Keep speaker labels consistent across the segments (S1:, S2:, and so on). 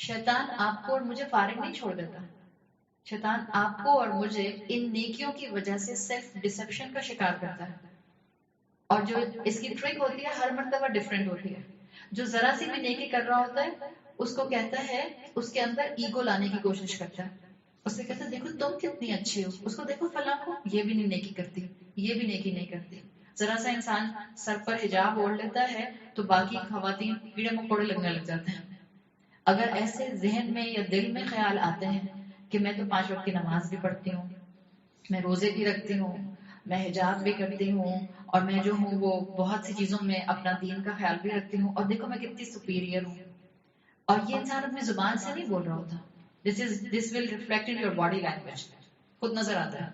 S1: شیطان آپ کو اور مجھے فارغ نہیں چھوڑ دیتا. شیطان آپ کو اور مجھے ان نیکیوں کی وجہ سے سیلف ڈسپشن کا شکار کرتا ہے. اور جو اس کی ٹرک ہوتی ہے ہر مرتبہ ڈفرینٹ ہوتی ہے. جو ذرا سی بھی نیکی کر رہا ہوتا ہے اس کو کہتا ہے، اس کے اندر ایگو لانے کی کوشش کرتا ہے. اس سے کہتا ہے دیکھو تم کتنی اچھی ہو، اس کو دیکھو فلاں کو، یہ بھی نہیں نیکی کرتی، یہ بھی نیکی نہیں کرتی. ذرا سا انسان سر پر حجاب اوڑھ لیتا ہے تو باقی خواتین کیڑے مکوڑے لگنے لگ جاتے ہیں. اگر ایسے ذہن میں یا دل میں خیال آتے ہیں کہ میں تو 5 وقت کی نماز بھی پڑھتی ہوں، میں روزے بھی رکھتی ہوں، میں حجاب بھی کرتی ہوں، اور میں جو ہوں وہ بہت سی چیزوں میں اپنا دین کا خیال بھی رکھتی ہوں، اور دیکھو میں کتنی سپیریئر ہوں. اور یہ انسان اپنی زبان سے نہیں بول رہا ہوتا. This will reflect in your body language. خود نظر آتا ہے.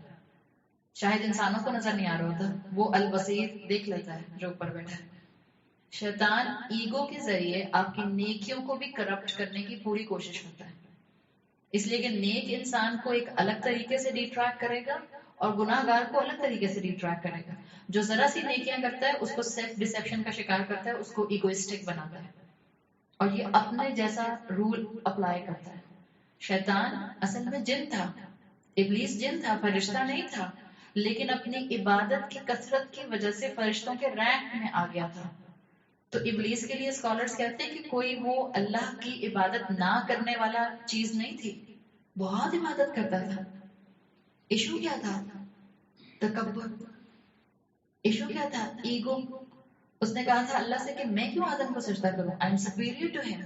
S1: شاید انسانوں کو نظر نہیں آ رہا ہوتا، وہ البصیر دیکھ لیتا ہے جو اوپر بیٹھا ہے. شیطان ایگو کے ذریعے آپ کی نیکیوں کو بھی کرپٹ کرنے کی پوری کوشش کرتا ہے. اس لیے کہ نیک انسان کو ایک الگ طریقے سے ڈیٹریکٹ کرے گا اور گناہ گار کو الگ طریقے سے ڈیٹریکٹ کرے گا. جو ذرا سی نیکیاں کرتا ہے اس کو سیلف ڈسپشن کا شکار کرتا ہے، اس کو ایگوئسٹک بناتا ہے اور یہ اپنے جیسا رول اپلائی کرتا ہے. شیطان اصل میں جن تھا، ابلیس جن تھا، فرشتہ نہیں تھا، لیکن اپنی عبادت کی کثرت کی وجہ سے فرشتوں کے رینک میں آ گیا تھا. تو ابلیس کے لیے اسکالرز کہتے ہیں کہ کوئی وہ اللہ کی عبادت نہ کرنے والا چیز نہیں تھی، بہت عبادت کرتا تھا. ایشو کیا تھا؟ تکبر. ایشو کیا تھا؟ ایگو. اس نے کہا تھا اللہ سے کہ میں کیوں آدم کو سجدہ کروں؟ آئی ایم سپیریئر ٹو ہم.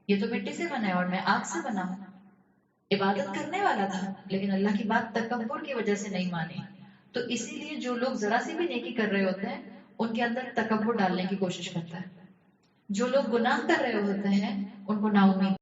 S1: یہ تو مٹی سے بنا ہے اور میں آگ سے بنا ہوں. عبادت کرنے والا تھا لیکن اللہ کی بات تکبر کی وجہ سے نہیں مانی. تو اسی لیے جو لوگ ذرا سی بھی نیکی کر رہے ہوتے ہیں ان کے اندر تکبر ڈالنے کی کوشش کرتا ہے. جو لوگ گناہ کر رہے ہوتے ہیں ان کو نا امید